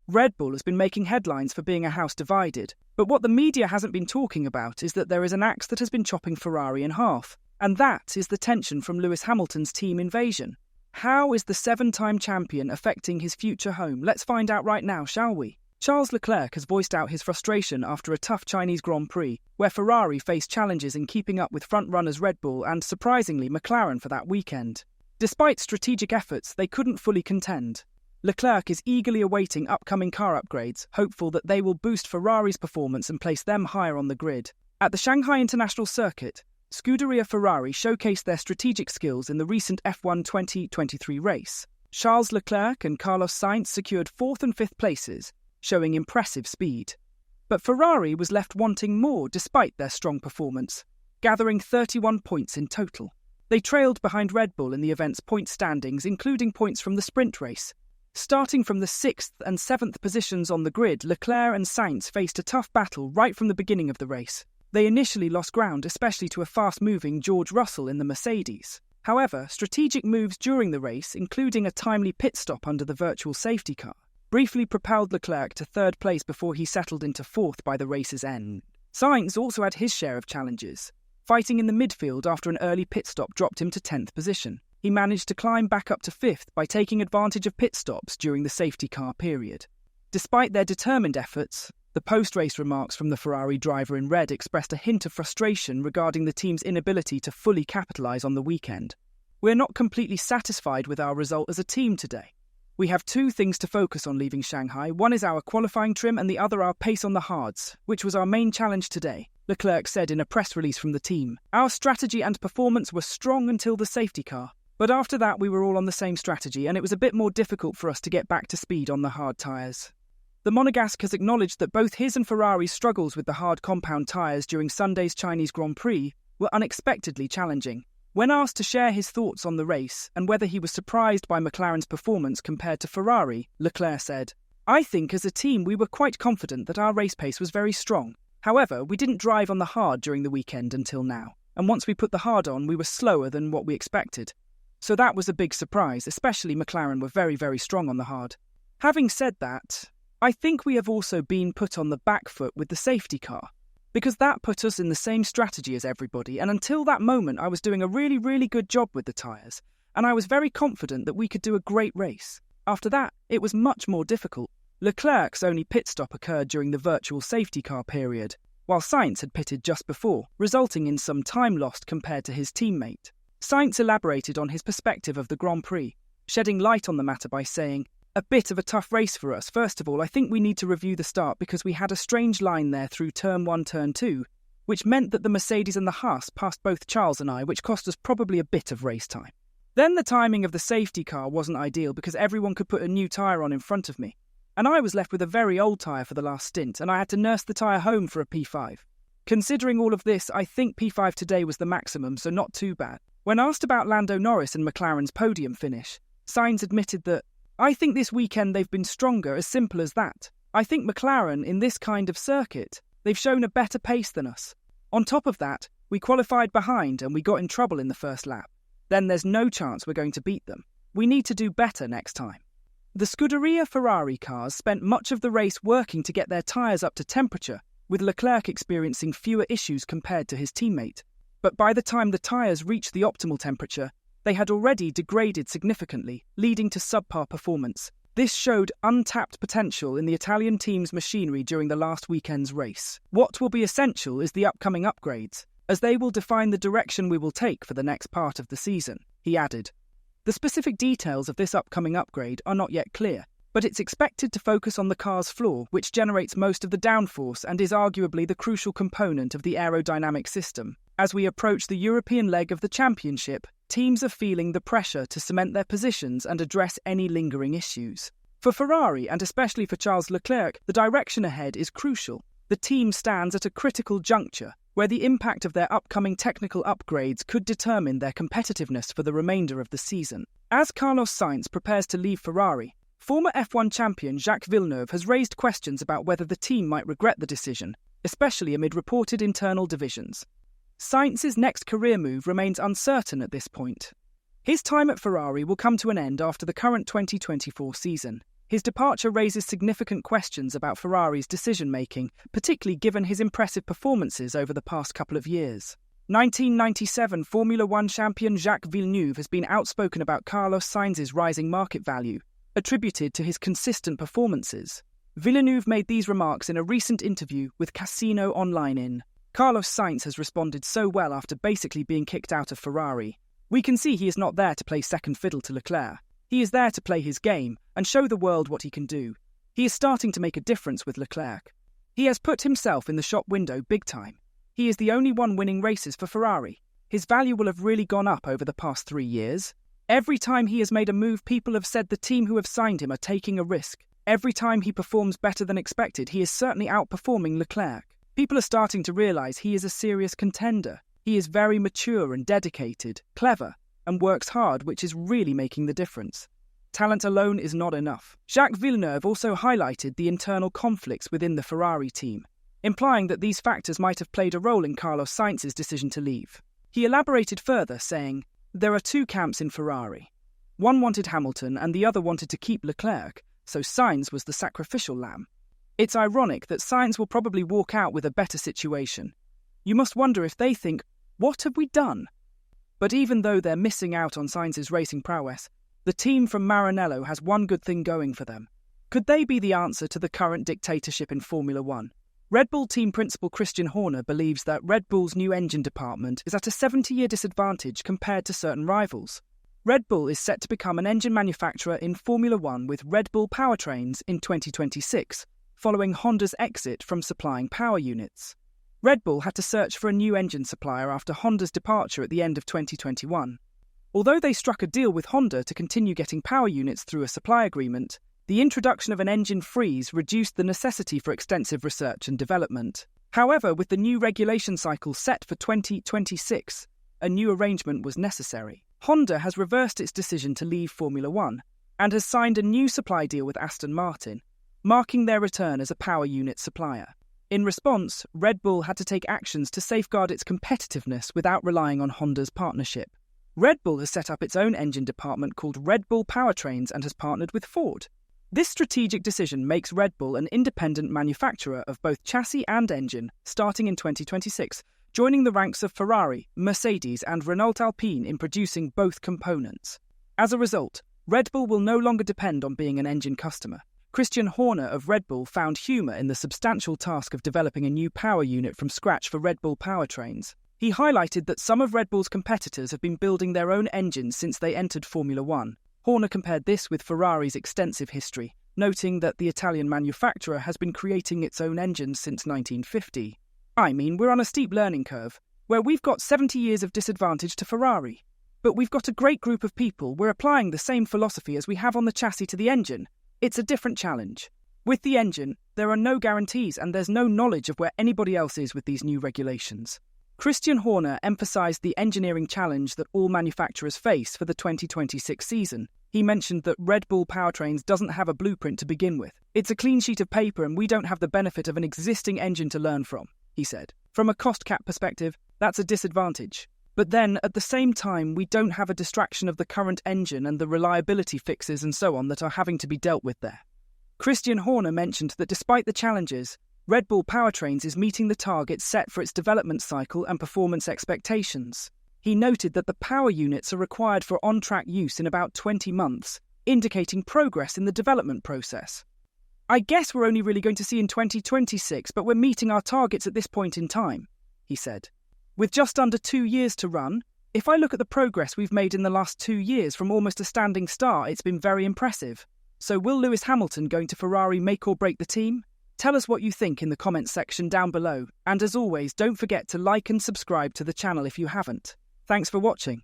Red Bull has been making headlines for being a house divided, but what the media hasn't been talking about is that there is an axe that has been chopping Ferrari in half, and that is the tension from Lewis Hamilton's team invasion. How is the 7-time champion affecting his future home? Let's find out right now, shall we? Charles Leclerc has voiced out his frustration after a tough Chinese Grand Prix, where Ferrari faced challenges in keeping up with front-runners Red Bull and, surprisingly, McLaren for that weekend. Despite strategic efforts, they couldn't fully contend. Leclerc is eagerly awaiting upcoming car upgrades, hopeful that they will boost Ferrari's performance and place them higher on the grid. At the Shanghai International Circuit, Scuderia Ferrari showcased their strategic skills in the recent F1 2023 race. Charles Leclerc and Carlos Sainz secured 4th and 5th places, showing impressive speed. But Ferrari was left wanting more despite their strong performance, gathering 31 points in total. They trailed behind Red Bull in the event's point standings, including points from the sprint race. Starting from the 6th and 7th positions on the grid, Leclerc and Sainz faced a tough battle right from the beginning of the race. They initially lost ground, especially to a fast-moving George Russell in the Mercedes. However, strategic moves during the race, including a timely pit stop under the virtual safety car, briefly propelled Leclerc to 3rd place before he settled into 4th by the race's end. Sainz also had his share of challenges. Fighting in the midfield after an early pit stop dropped him to 10th position. He managed to climb back up to 5th by taking advantage of pit stops during the safety car period. Despite their determined efforts, the post-race remarks from the Ferrari driver in red expressed a hint of frustration regarding the team's inability to fully capitalise on the weekend. "We're not completely satisfied with our result as a team today. We have 2 things to focus on leaving Shanghai. One is our qualifying trim and the other our pace on the hards, which was our main challenge today," Leclerc said in a press release from the team. "Our strategy and performance were strong until the safety car. But after that we were all on the same strategy and it was a bit more difficult for us to get back to speed on the hard tyres." The Monegasque has acknowledged that both his and Ferrari's struggles with the hard compound tyres during Sunday's Chinese Grand Prix were unexpectedly challenging. When asked to share his thoughts on the race and whether he was surprised by McLaren's performance compared to Ferrari, Leclerc said, "I think as a team we were quite confident that our race pace was very strong. However, we didn't drive on the hard during the weekend until now, and once we put the hard on we were slower than what we expected. So that was a big surprise, especially McLaren were very, very strong on the hard. Having said that, I think we have also been put on the back foot with the safety car, because that put us in the same strategy as everybody, and until that moment I was doing a really, really good job with the tyres, and I was very confident that we could do a great race. After that, it was much more difficult." Leclerc's only pit stop occurred during the virtual safety car period, while Sainz had pitted just before, resulting in some time lost compared to his teammate. Sainz elaborated on his perspective of the Grand Prix, shedding light on the matter by saying, "A bit of a tough race for us. First of all, I think we need to review the start because we had a strange line there through Turn 1, Turn 2, which meant that the Mercedes and the Haas passed both Charles and I, which cost us probably a bit of race time. Then the timing of the safety car wasn't ideal because everyone could put a new tyre on in front of me, and I was left with a very old tyre for the last stint, and I had to nurse the tyre home for a P5. Considering all of this, I think P5 today was the maximum, so not too bad." When asked about Lando Norris and McLaren's podium finish, Sainz admitted that, "I think this weekend they've been stronger, as simple as that. I think McLaren, in this kind of circuit, they've shown a better pace than us. On top of that, we qualified behind and we got in trouble in the first lap. Then there's no chance we're going to beat them. We need to do better next time." The Scuderia Ferrari cars spent much of the race working to get their tyres up to temperature, with Leclerc experiencing fewer issues compared to his teammate. But by the time the tyres reached the optimal temperature, they had already degraded significantly, leading to subpar performance. This showed untapped potential in the Italian team's machinery during the last weekend's race. "What will be essential is the upcoming upgrades, as they will define the direction we will take for the next part of the season," he added. The specific details of this upcoming upgrade are not yet clear, but it's expected to focus on the car's floor, which generates most of the downforce and is arguably the crucial component of the aerodynamic system. As we approach the European leg of the championship, teams are feeling the pressure to cement their positions and address any lingering issues. For Ferrari, and especially for Charles Leclerc, the direction ahead is crucial. The team stands at a critical juncture, where the impact of their upcoming technical upgrades could determine their competitiveness for the remainder of the season. As Carlos Sainz prepares to leave Ferrari, former F1 champion Jacques Villeneuve has raised questions about whether the team might regret the decision, especially amid reported internal divisions. Sainz's next career move remains uncertain at this point. His time at Ferrari will come to an end after the current 2024 season. His departure raises significant questions about Ferrari's decision-making, particularly given his impressive performances over the past couple of years. 1997 Formula One champion Jacques Villeneuve has been outspoken about Carlos Sainz's rising market value, attributed to his consistent performances. Villeneuve made these remarks in a recent interview with Casino Online. Carlos Sainz has responded so well after basically being kicked out of Ferrari. We can see he is not there to play second fiddle to Leclerc. He is there to play his game and show the world what he can do. He is starting to make a difference with Leclerc. He has put himself in the shop window big time. He is the only one winning races for Ferrari. His value will have really gone up over the past 3 years. Every time he has made a move, people have said the team who have signed him are taking a risk. Every time he performs better than expected, he is certainly outperforming Leclerc. People are starting to realise he is a serious contender. He is very mature and dedicated, clever, and works hard, which is really making the difference. Talent alone is not enough. Jacques Villeneuve also highlighted the internal conflicts within the Ferrari team, implying that these factors might have played a role in Carlos Sainz's decision to leave. He elaborated further, saying, "There are two camps in Ferrari. One wanted Hamilton and the other wanted to keep Leclerc, so Sainz was the sacrificial lamb. It's ironic that Sainz will probably walk out with a better situation. You must wonder if they think, what have we done?" But even though they're missing out on Sainz's racing prowess, the team from Maranello has one good thing going for them. Could they be the answer to the current dictatorship in Formula One? Red Bull team principal Christian Horner believes that Red Bull's new engine department is at a 70-year disadvantage compared to certain rivals. Red Bull is set to become an engine manufacturer in Formula One with Red Bull powertrains in 2026, following Honda's exit from supplying power units. Red Bull had to search for a new engine supplier after Honda's departure at the end of 2021. Although they struck a deal with Honda to continue getting power units through a supply agreement, the introduction of an engine freeze reduced the necessity for extensive research and development. However, with the new regulation cycle set for 2026, a new arrangement was necessary. Honda has reversed its decision to leave Formula One and has signed a new supply deal with Aston Martin, marking their return as a power unit supplier. In response, Red Bull had to take actions to safeguard its competitiveness without relying on Honda's partnership. Red Bull has set up its own engine department called Red Bull Powertrains and has partnered with Ford. This strategic decision makes Red Bull an independent manufacturer of both chassis and engine, starting in 2026, joining the ranks of Ferrari, Mercedes and Renault Alpine in producing both components. As a result, Red Bull will no longer depend on being an engine customer. Christian Horner of Red Bull found humour in the substantial task of developing a new power unit from scratch for Red Bull powertrains. He highlighted that some of Red Bull's competitors have been building their own engines since they entered Formula One. Horner compared this with Ferrari's extensive history, noting that the Italian manufacturer has been creating its own engines since 1950. I mean, we're on a steep learning curve, where we've got 70 years of disadvantage to Ferrari. But we've got a great group of people. We're applying the same philosophy as we have on the chassis to the engine. It's a different challenge. With the engine, there are no guarantees and there's no knowledge of where anybody else is with these new regulations. Christian Horner emphasised the engineering challenge that all manufacturers face for the 2026 season. He mentioned that Red Bull Powertrains doesn't have a blueprint to begin with. It's a clean sheet of paper and we don't have the benefit of an existing engine to learn from, he said. From a cost cap perspective, that's a disadvantage. But then, at the same time, we don't have a distraction of the current engine and the reliability fixes and so on that are having to be dealt with there. Christian Horner mentioned that despite the challenges, Red Bull Powertrains is meeting the targets set for its development cycle and performance expectations. He noted that the power units are required for on-track use in about 20 months, indicating progress in the development process. I guess we're only really going to see in 2026, but we're meeting our targets at this point in time, he said. With just under 2 years to run, if I look at the progress we've made in the last 2 years from almost a standing start, it's been very impressive. So will Lewis Hamilton going to Ferrari make or break the team? Tell us what you think in the comments section down below, and as always, don't forget to like and subscribe to the channel if you haven't. Thanks for watching.